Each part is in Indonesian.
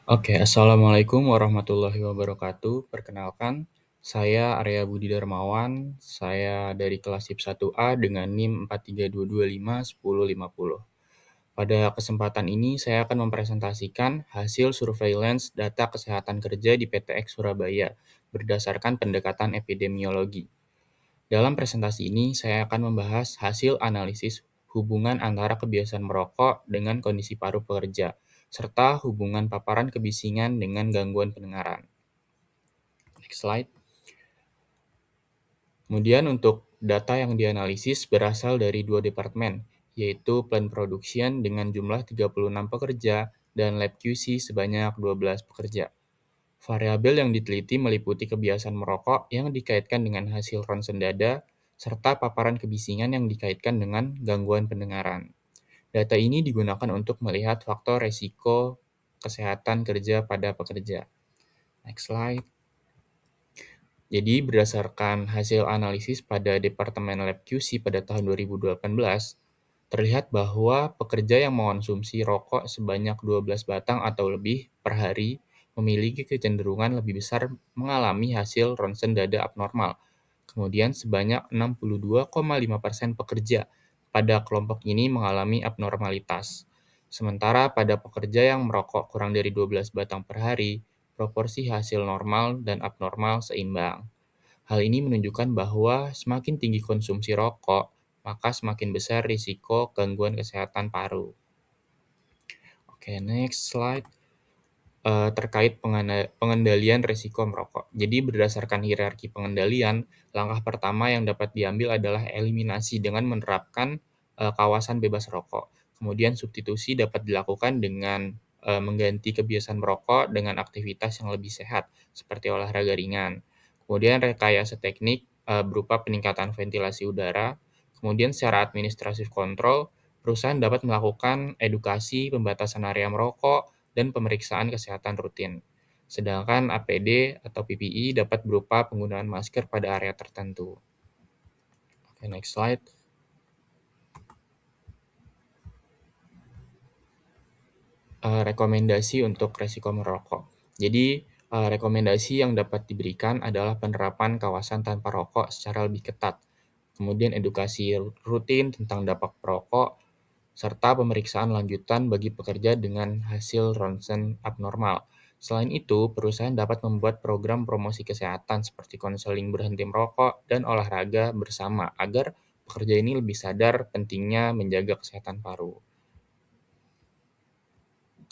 Oke, Assalamualaikum warahmatullahi wabarakatuh. Perkenalkan, saya Arya Budi Darmawan. Saya dari kelas SIP 1A dengan NIM 4322510050. Pada kesempatan ini, saya akan mempresentasikan hasil surveillance data kesehatan kerja di PTX Surabaya berdasarkan pendekatan epidemiologi. Dalam presentasi ini, saya akan membahas hasil analisis hubungan antara kebiasaan merokok dengan kondisi paru pekerja, serta hubungan paparan kebisingan dengan gangguan pendengaran. Next slide. Kemudian untuk data yang dianalisis berasal dari dua departemen, yaitu Plan Production dengan jumlah 36 pekerja dan Lab QC sebanyak 12 pekerja. Variabel yang diteliti meliputi kebiasaan merokok yang dikaitkan dengan hasil ronsen dada, serta paparan kebisingan yang dikaitkan dengan gangguan pendengaran. Data ini digunakan untuk melihat faktor resiko kesehatan kerja pada pekerja. Next slide. Jadi berdasarkan hasil analisis pada Departemen Lab QC pada tahun 2018, terlihat bahwa pekerja yang mengonsumsi rokok sebanyak 12 batang atau lebih per hari memiliki kecenderungan lebih besar mengalami hasil ronsen dada abnormal. Kemudian sebanyak 62,5% pekerja pada kelompok ini mengalami abnormalitas. Sementara pada pekerja yang merokok kurang dari 12 batang per hari, proporsi hasil normal dan abnormal seimbang. Hal ini menunjukkan bahwa semakin tinggi konsumsi rokok, maka semakin besar risiko gangguan kesehatan paru. Oke, next slide. Terkait pengendalian risiko merokok. Jadi berdasarkan hierarki pengendalian, langkah pertama yang dapat diambil adalah eliminasi dengan menerapkan kawasan bebas rokok. Kemudian substitusi dapat dilakukan dengan mengganti kebiasaan merokok dengan aktivitas yang lebih sehat, seperti olahraga ringan. Kemudian rekayasa teknik berupa peningkatan ventilasi udara. Kemudian secara administratif kontrol, perusahaan dapat melakukan edukasi pembatasan area merokok, dan pemeriksaan kesehatan rutin. Sedangkan APD atau PPE dapat berupa penggunaan masker pada area tertentu. Oke, next slide. Rekomendasi untuk resiko merokok. Jadi, rekomendasi yang dapat diberikan adalah penerapan kawasan tanpa rokok secara lebih ketat. Kemudian edukasi rutin tentang dampak perokok, serta pemeriksaan lanjutan bagi pekerja dengan hasil ronsen abnormal. Selain itu, perusahaan dapat membuat program promosi kesehatan seperti konseling berhenti merokok dan olahraga bersama agar pekerja ini lebih sadar pentingnya menjaga kesehatan paru.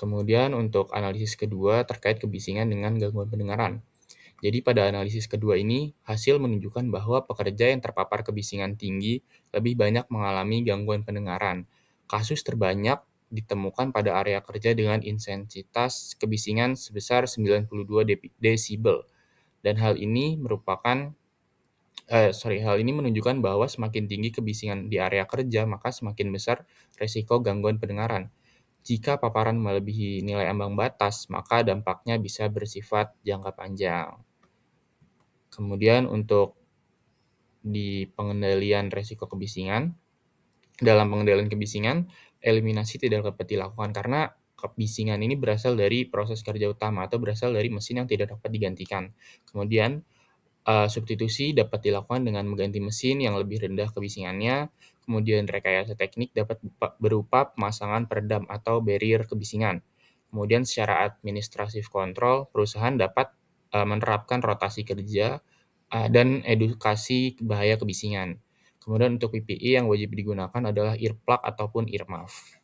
Kemudian untuk analisis kedua terkait kebisingan dengan gangguan pendengaran. Jadi pada analisis kedua ini, hasil menunjukkan bahwa pekerja yang terpapar kebisingan tinggi lebih banyak mengalami gangguan pendengaran. Kasus terbanyak ditemukan pada area kerja dengan intensitas kebisingan sebesar 92 desibel. Dan hal ini menunjukkan bahwa semakin tinggi kebisingan di area kerja, maka semakin besar resiko gangguan pendengaran. Jika paparan melebihi nilai ambang batas, maka dampaknya bisa bersifat jangka panjang. Kemudian untuk di pengendalian resiko kebisingan, dalam pengendalian kebisingan, eliminasi tidak dapat dilakukan karena kebisingan ini berasal dari proses kerja utama atau berasal dari mesin yang tidak dapat digantikan. Kemudian, substitusi dapat dilakukan dengan mengganti mesin yang lebih rendah kebisingannya. Kemudian rekayasa teknik dapat berupa pemasangan peredam atau barrier kebisingan. Kemudian secara administratif kontrol, perusahaan dapat menerapkan rotasi kerja dan edukasi bahaya kebisingan. Kemudian untuk PPE yang wajib digunakan adalah earplug ataupun earmuff.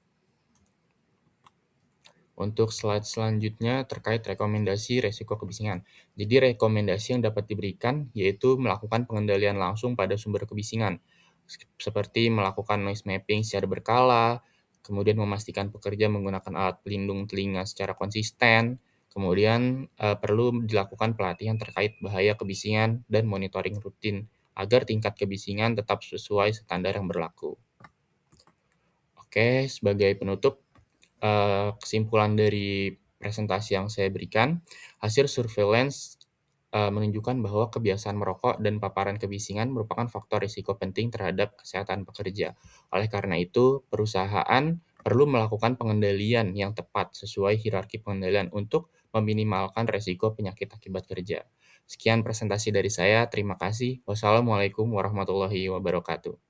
Untuk slide selanjutnya terkait rekomendasi resiko kebisingan. Jadi rekomendasi yang dapat diberikan yaitu melakukan pengendalian langsung pada sumber kebisingan, seperti melakukan noise mapping secara berkala, kemudian memastikan pekerja menggunakan alat pelindung telinga secara konsisten, kemudian perlu dilakukan pelatihan terkait bahaya kebisingan dan monitoring rutin agar tingkat kebisingan tetap sesuai standar yang berlaku. Oke, sebagai penutup, kesimpulan dari presentasi yang saya berikan, hasil surveillance menunjukkan bahwa kebiasaan merokok dan paparan kebisingan merupakan faktor risiko penting terhadap kesehatan pekerja. Oleh karena itu, perusahaan Perlu melakukan pengendalian yang tepat sesuai hierarki pengendalian untuk meminimalkan resiko penyakit akibat kerja. Sekian presentasi dari saya, terima kasih. Wassalamualaikum warahmatullahi wabarakatuh.